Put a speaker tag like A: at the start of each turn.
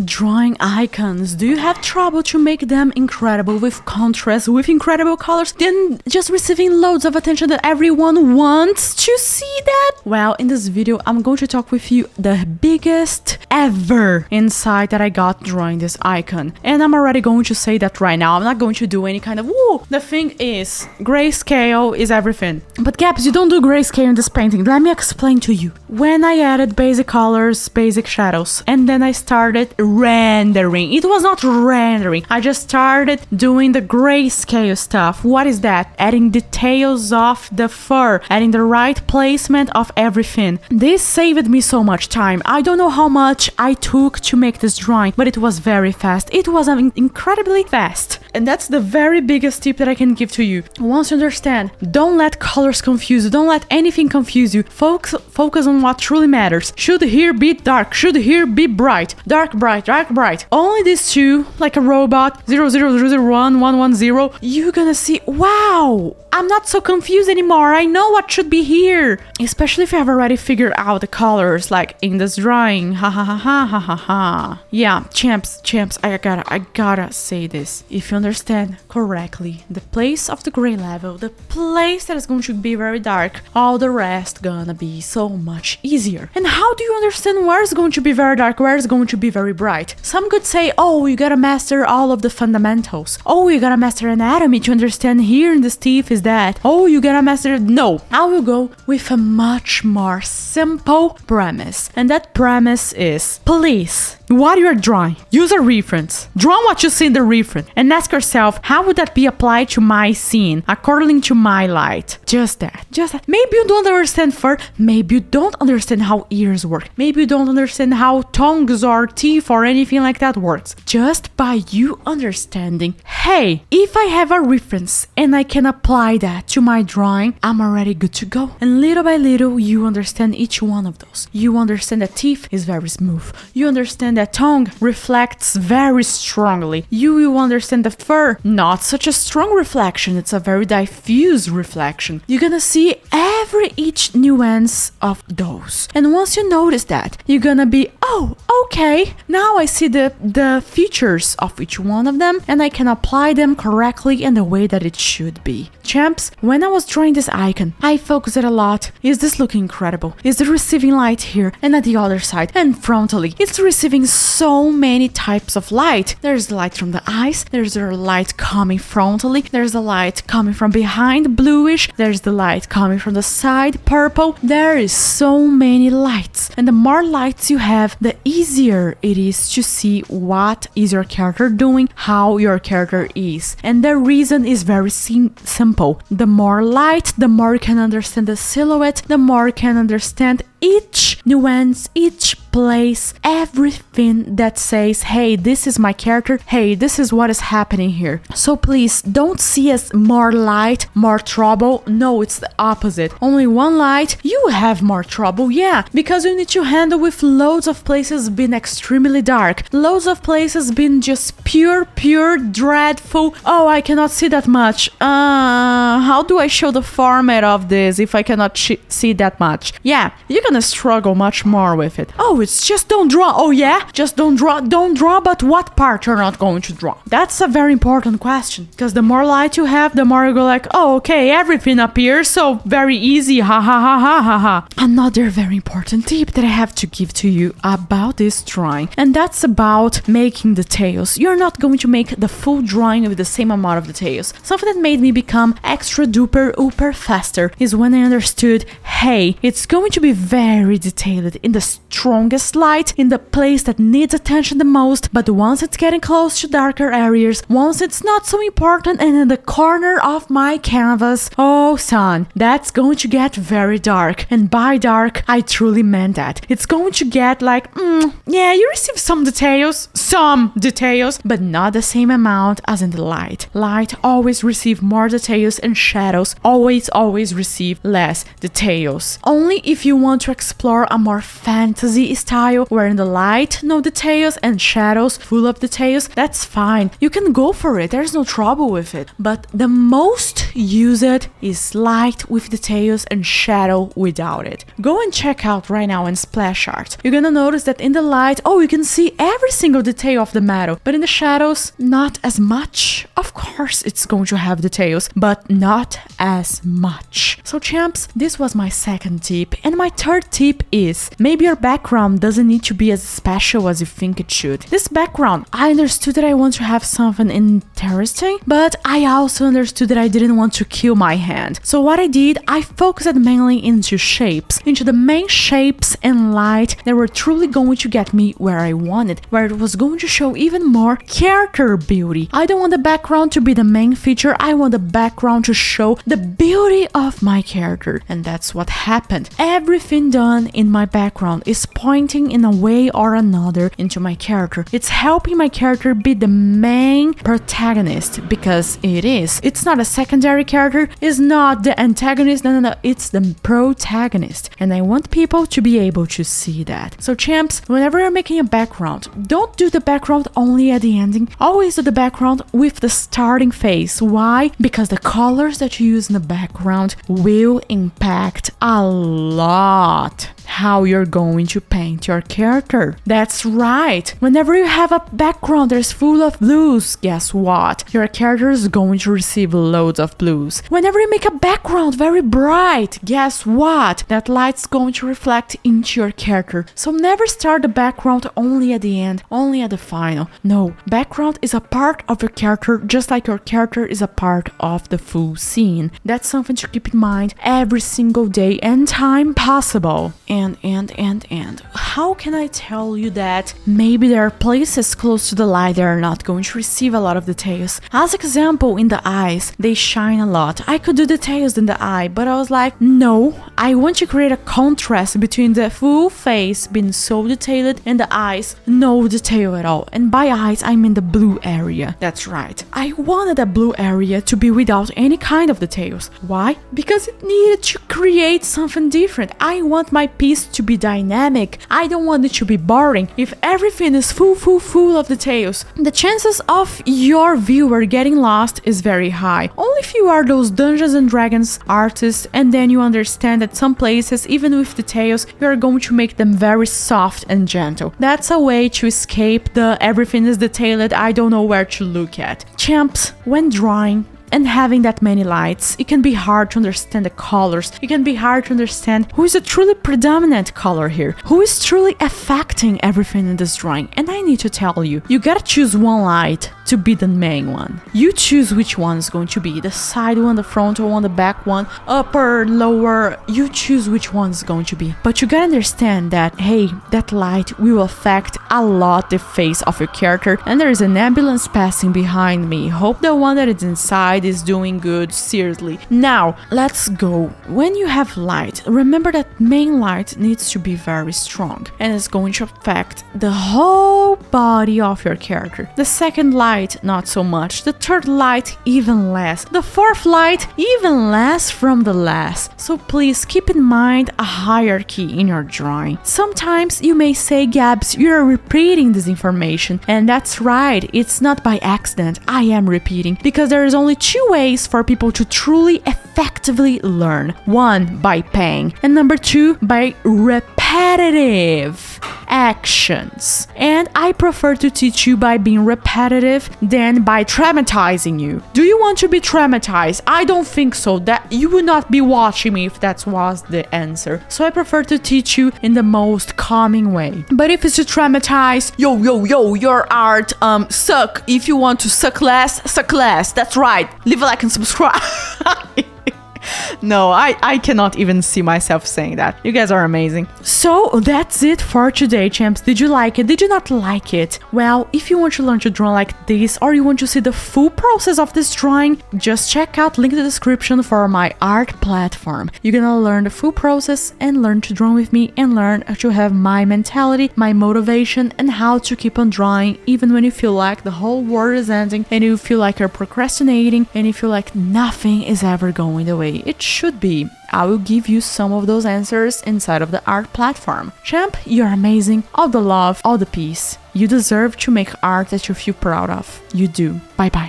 A: Drawing icons. Do you have trouble to make them incredible with contrast, with incredible colors, then just receiving loads of attention that everyone wants to see that? Well, in this video, I'm going to talk with you the biggest ever insight that I got drawing this icon. And I'm already going to say that right now. I'm not going to do any kind of, woo! The thing is, grayscale is everything. But Gabs, you don't do grayscale in this painting. Let me explain to you. When I added basic colors, basic shadows, and then I started rendering. It was not rendering. I just started doing the grayscale stuff. What is that? Adding details of the fur, adding the right placement of everything. This saved me so much time. I don't know how much I took to make this drawing, but it was very fast. It was incredibly fast. And that's the very biggest tip that I can give to you. Once you understand, don't let colors confuse you. Don't let anything confuse you. Focus on what truly matters. Should here be dark? Should here be bright? Dark, bright, dark, bright. Only these two, like a robot, 00001, 110, you're gonna see, wow, I'm not so confused anymore. I know what should be here. Especially if you have already figured out the colors, like in this drawing. Ha ha ha ha ha ha ha. Yeah, champs, I gotta say this. If you understand correctly the place of the gray level, the place that is going to be very dark, all the rest gonna be so much easier. And how do you understand where is going to be very dark, where is going to be very bright? Some could say, oh, you gotta master all of the fundamentals. Oh, you gotta master anatomy to understand here in this teeth is that. Oh, you gotta master. No, I will go with a much more simple premise. And that premise is, please, what you are drawing, use a reference. Draw what you see in the reference and ask yourself, how would that be applied to my scene according to my light? Just that. Maybe you don't understand fur. Maybe you don't understand how ears work. Maybe you don't understand how tongues or teeth or anything like that works. Just by you understanding, hey, if I have a reference and I can apply that to my drawing, I'm already good to go. And little by little, you understand each one of those. You understand that teeth is very smooth. You understand that tongue reflects very strongly. You will understand the fur, not such a strong reflection. It's a very diffuse reflection. You're gonna see each nuance of those. And once you notice that, you're gonna be, oh, okay, now I see the features of each one of them and I can apply them correctly in the way that it should be. Champs, when I was drawing this icon, I focused a lot. Is this looking incredible? Is it receiving light here and at the other side and frontally? It's receiving so many types of light. There's the light from the eyes, there's the light coming frontally, there's the light coming from behind, bluish, there's the light coming from the side, purple. There is so many lights, and the more lights you have, the easier it is to see what is your character doing, how your character is. And the reason is very simple. The more light, the more you can understand the silhouette, the more you can understand each nuance, each place, everything that says, hey, this is my character, hey, this is what is happening here. So please don't see as more light, more trouble. No, it's the opposite. Only one light, you have more trouble, yeah, because you need to handle with loads of places being extremely dark, loads of places being just pure, dreadful. Oh, I cannot see that much. How do I show the format of this if I cannot see that much? Yeah, you're gonna struggle much more with it. Oh, it's just don't draw. Oh yeah, just don't draw, but what part you're not going to draw? That's a very important question, because the more light you have, the more you go like, oh, okay, everything appears so very easy, ha ha ha ha ha ha. Another very important tip that I have to give to you about this drawing, and that's about making details. You're not going to make the full drawing with the same amount of details. Something that made me become extra duper uber faster is when I understood, hey, it's going to be very detailed in the strongest light, in the place that needs attention the most, but once it's getting close to darker areas, once it's not so important, and in the corner of my canvas, oh son, that's going to get very dark. And by dark, I truly meant that. It's going to get like, yeah, you receive some details, but not the same amount as in the light. Light always receive more details, and shadows always receive less details. Only if you want to explore a more fantasy style wherein the light, no details, and shadows full of details, that's fine. You can go for it, there's no trouble with it. But the most used is light with details and shadow without it. Go and check out right now in splash art. You're gonna notice that in the light, oh, you can see every single detail of the metal, but in the shadows, not as much. Of course, it's going to have details, but not as much. So champs, this was my second tip. And my third tip is, maybe your background doesn't need to be as special as you think it should. This background, I understood that I want to have something interesting, but I also understood that I didn't want to kill my hand. So what I did, I focused mainly into shapes, into the main shapes and light that were truly going to get me where I wanted, where it was going to show even more character beauty. I don't want the background to be the main feature, I want the background to show the beauty of my character. And that's what happened. Everything done in my background is pointing in a way or another into my character. It's helping my character be the main protagonist, because it is. It's not a secondary character, it's not the antagonist, no, it's the protagonist. And I want people to be able to see that. So champs, whenever you're making a background, don't do the background only at the ending. Always do the background with the starting phase. Why? Because the colors that you use in the background will impact a lot how you're going to paint your character. That's right. Whenever you have a background that's full of blues, guess what? Your character is going to receive loads of blues. Whenever you make a background very bright, guess what? That light's going to reflect into your character. So never start the background only at the end, only at the final. No, background is a part of your character, just like your character is a part of the full scene. That's something to keep in mind every single day and time possible. And how can I tell you that maybe there are places close to the light that are not going to receive a lot of details? As example, in the eyes, they shine a lot. I could do details in the eye, but I was like, no, I want to create a contrast between the full face being so detailed and the eyes, no detail at all. And by eyes, I mean the blue area. That's right. I wanted a blue area to be without any kind of details. Why? Because it needed to create something different. I want my piece to be dynamic. I don't want it to be boring. If everything is full of details, the chances of your viewer getting lost is very high. Only if you are those Dungeons and Dragons artists and then you understand that some places, even with details, you are going to make them very soft and gentle. That's a way to escape the everything is detailed, I don't know where to look at. Champs, when drawing, and having that many lights, it can be hard to understand the colors. It can be hard to understand who is a truly predominant color here, who is truly affecting everything in this drawing. And I need to tell you, you gotta choose one light to be the main one. You choose which one is going to be, the side one, the frontal one, the back one, upper, lower, you choose which one is going to be. But you gotta understand that, hey, that light will affect a lot the face of your character, and there is an ambulance passing behind me. Hope the one that is inside is doing good, seriously. Now, let's go. When you have light, remember that main light needs to be very strong, and it's going to affect the whole body of your character. The second light, not so much. The third light, even less. The fourth light, even less from the last. So please keep in mind a hierarchy in your drawing. Sometimes you may say, Gabs, you're repeating this information, and that's right, it's not by accident. I am repeating, because there is only two ways for people to truly effectively learn. One, by paying, and number two, by repetitive actions. And I prefer to teach you by being repetitive than by traumatizing you. Do you want to be traumatized? I don't think so. That you would not be watching me if that was the answer. So I prefer to teach you in the most calming way. But if it's to traumatize, yo, your art suck. If you want to suck less, that's right. Leave a like and subscribe. No, I cannot even see myself saying that. You guys are amazing. So that's it for today, champs. Did you like it? Did you not like it? Well, if you want to learn to draw like this, or you want to see the full process of this drawing, just check out link in the description for my art platform. You're gonna learn the full process and learn to draw with me and learn to have my mentality, my motivation, and how to keep on drawing even when you feel like the whole world is ending and you feel like you're procrastinating and you feel like nothing is ever going the way it it should be. I will give you some of those answers inside of the art platform. Champ, you're amazing. All the love, all the peace. You deserve to make art that you feel proud of. You do. Bye bye.